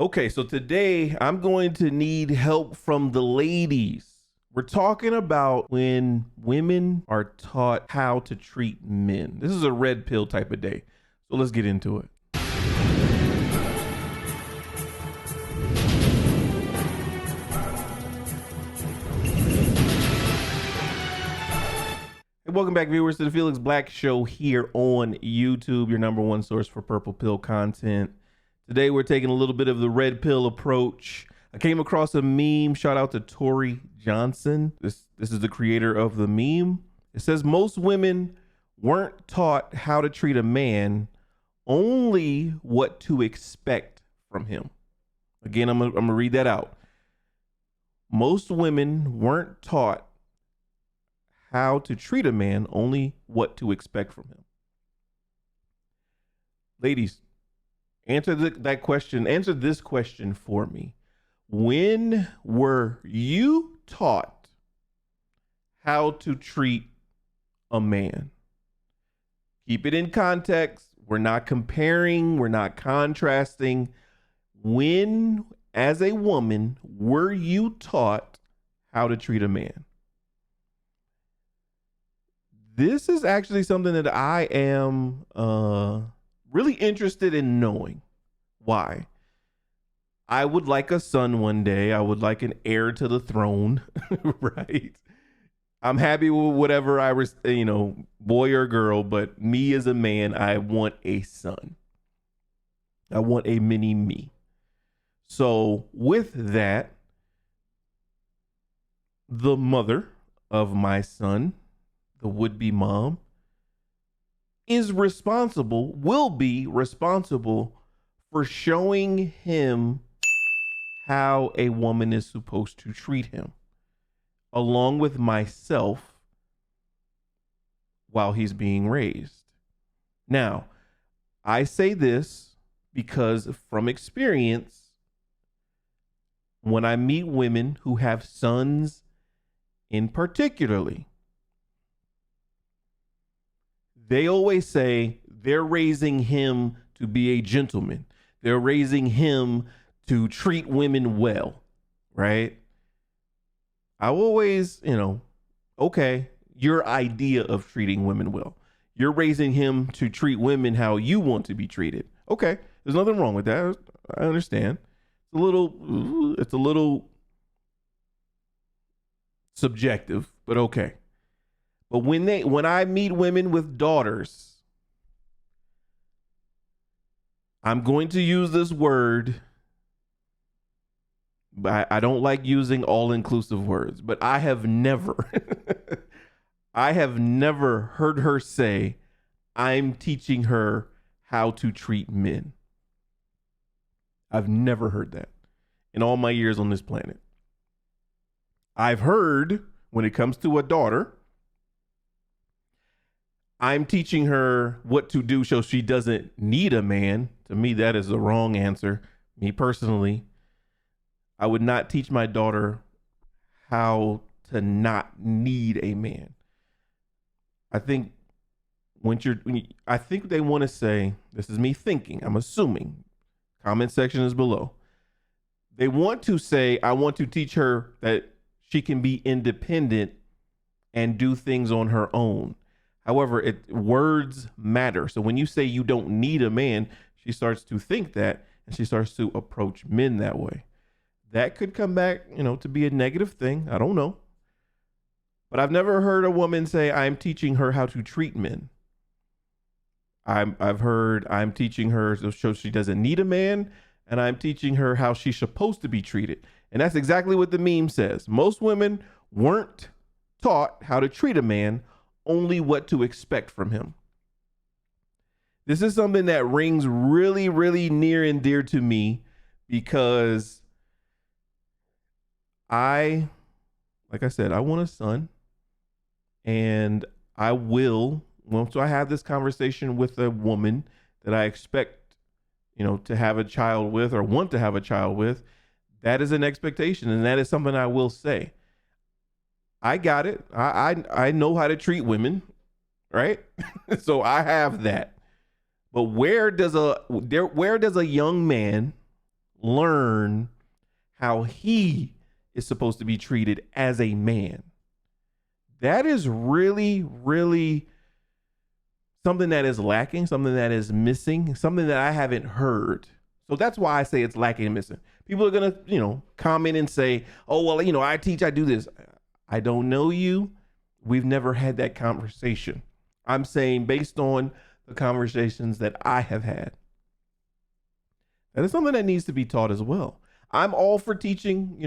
Okay, so today I'm going to need help from the ladies. We're talking about when women are taught how to treat men. This is a red pill type of day. So let's get into it. Hey, welcome back, viewers, to the Felix Black Show here on YouTube, your number one source for purple pill content. Today, we're taking a little bit of the red pill approach. I came across a meme. Shout out to Tori Johnson. This is the creator of the meme. It says most women weren't taught how to treat a man, only what to expect from him. Again, I'm gonna read that out. Most women weren't taught how to treat a man, only what to expect from him. Ladies, answer that question. Answer this question for me. When were you taught how to treat a man? Keep it in context. We're not comparing. We're not contrasting. When, as a woman, were you taught how to treat a man? This is actually something that I am really interested in knowing. Why? I would like a son one day. I would like an heir to the throne, right? I'm happy with whatever I was, boy or girl, but me as a man, I want a son. I want a mini me. So with that, the mother of my son, the would-be mom, will be responsible for showing him how a woman is supposed to treat him, along with myself, while he's being raised. Now, I say this because from experience, when I meet women who have sons in particularly, they always say they're raising him to be a gentleman. They're raising him to treat women well, right? I always, okay, your idea of treating women well. You're raising him to treat women how you want to be treated. Okay, there's nothing wrong with that. I understand. It's a little subjective, but okay. But when I meet women with daughters, I'm going to use this word. I don't like using all-inclusive words, but I have never, I have never heard her say, I'm teaching her how to treat men. I've never heard that in all my years on this planet. I've heard when it comes to a daughter, I'm teaching her what to do so she doesn't need a man. To me, that is the wrong answer. Me personally, I would not teach my daughter how to not need a man. I think I think they want to say, this is me thinking, I'm assuming, comment section is below. They want to say, I want to teach her that she can be independent and do things on her own. However, words matter. So when you say you don't need a man, she starts to think that, and she starts to approach men that way. That could come back, to be a negative thing. I don't know. But I've never heard a woman say, I'm teaching her how to treat men. I've heard I'm teaching her so she doesn't need a man, and I'm teaching her how she's supposed to be treated. And that's exactly what the meme says. Most women weren't taught how to treat a man, only what to expect from him. This is something that rings really, really near and dear to me because like I said, I want a son, and I will, once I have this conversation with a woman that I expect, to have a child with or want to have a child with, that is an expectation, and that is something I will say. I got it. I know how to treat women, right? So I have that. But where does a young man learn how he is supposed to be treated as a man. That is really, really something that is lacking, something that is missing, something that I haven't heard. So that's why I say it's lacking and missing. People are going to, comment and say, oh, well, I teach, I do this. I don't know you. We've never had that conversation. I'm saying based on the conversations that I have had. That is something that needs to be taught as well. I'm all for teaching,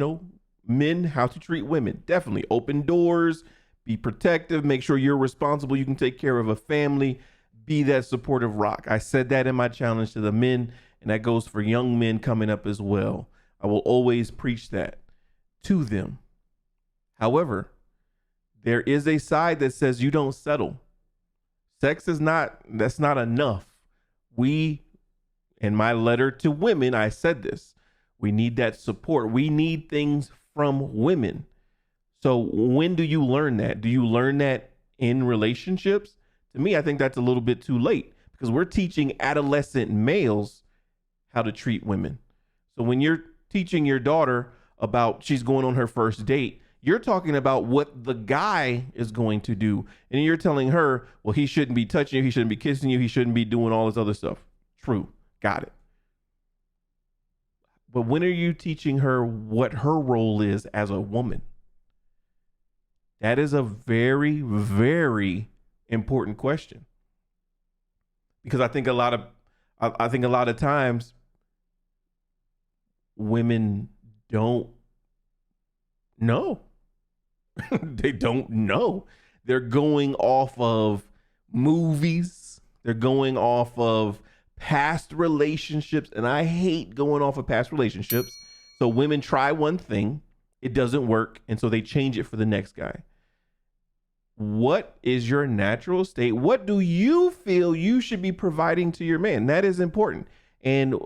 men how to treat women. Definitely open doors, be protective, make sure you're responsible. You can take care of a family, be that supportive rock. I said that in my challenge to the men, and that goes for young men coming up as well. I will always preach that to them. However, there is a side that says you don't settle. Sex is that's not enough. In my letter to women, I said this. We need that support. We need things from women. So when do you learn that? Do you learn that in relationships? To me, I think that's a little bit too late because we're teaching adolescent males how to treat women. So when you're teaching your daughter about she's going on her first date, you're talking about what the guy is going to do. And you're telling her, well, he shouldn't be touching you. He shouldn't be kissing you. He shouldn't be doing all this other stuff. True. Got it. But when are you teaching her what her role is as a woman? That is a very, very important question. Because I think a lot of times women don't know. They don't know. They're going off of movies. They're going off of past relationships. And I hate going off of past relationships. So women try one thing, it doesn't work. And so they change it for the next guy. What is your natural state? What do you feel you should be providing to your man? That is important. And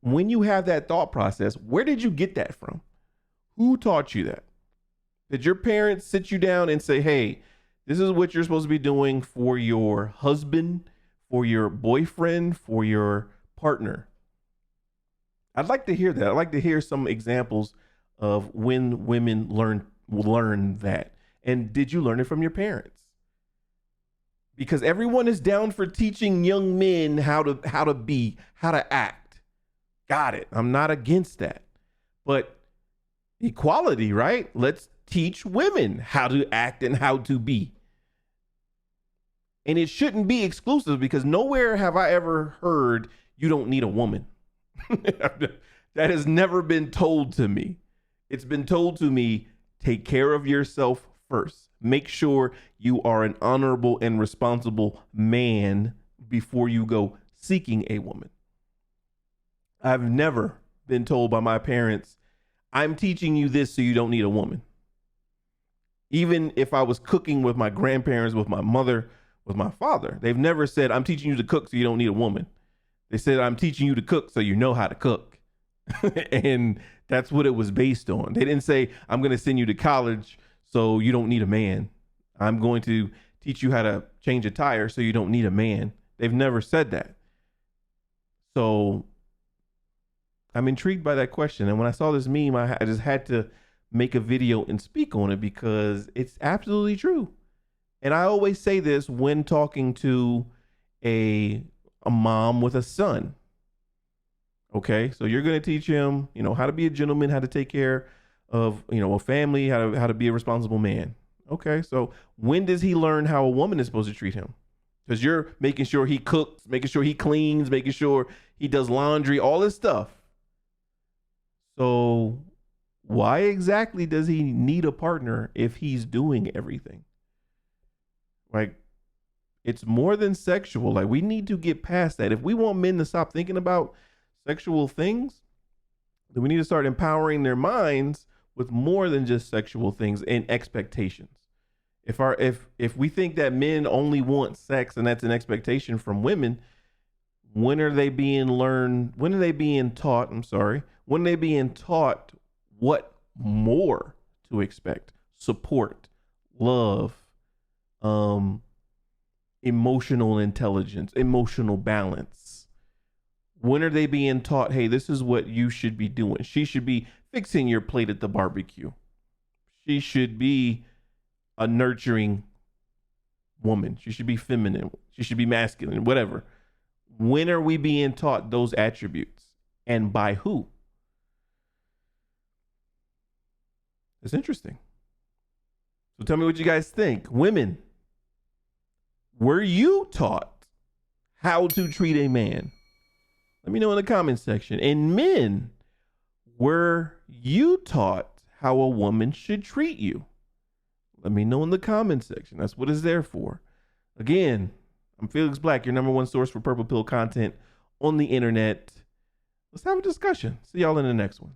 when you have that thought process, where did you get that from? Who taught you that? Did your parents sit you down and say, hey, this is what you're supposed to be doing for your husband, for your boyfriend, for your partner? I'd like to hear that. I'd like to hear some examples of when women learn that. And did you learn it from your parents? Because everyone is down for teaching young men how to act. Got it. I'm not against that. But equality, right? Let's teach women how to act and how to be. And it shouldn't be exclusive because nowhere have I ever heard you don't need a woman. That has never been told to me. It's been told to me, take care of yourself first. Make sure you are an honorable and responsible man before you go seeking a woman. I've never been told by my parents, I'm teaching you this so you don't need a woman. Even if I was cooking with my grandparents, with my mother, with my father, they've never said, I'm teaching you to cook so you don't need a woman. They said, I'm teaching you to cook so you know how to cook. And that's what it was based on. They didn't say, I'm going to send you to college so you don't need a man. I'm going to teach you how to change a tire so you don't need a man. They've never said that. So I'm intrigued by that question. And when I saw this meme, I just had to make a video and speak on it because it's absolutely true. And I always say this when talking to a mom with a son. Okay, so you're going to teach him, how to be a gentleman, how to take care of, a family, how to be a responsible man. Okay, so when does he learn how a woman is supposed to treat him? Because you're making sure he cooks, making sure he cleans, making sure he does laundry, all this stuff. So why exactly does he need a partner if he's doing everything? Like, it's more than sexual. Like, we need to get past that. If we want men to stop thinking about sexual things, then we need to start empowering their minds with more than just sexual things and expectations. If we think that men only want sex and that's an expectation from women, when are they being taught what more to expect? Support, love, emotional intelligence, emotional balance. When are they being taught, hey, this is what you should be doing? She should be fixing your plate at the barbecue. She should be a nurturing woman. She should be feminine. She should be masculine, whatever. When are we being taught those attributes? And by who? It's interesting. So tell me what you guys think. Women, were you taught how to treat a man? Let me know in the comments section. And men, were you taught how a woman should treat you? Let me know in the comments section. That's what it's there for. Again, I'm Felix Black, your number one source for purple pill content on the internet. Let's have a discussion. See y'all in the next one.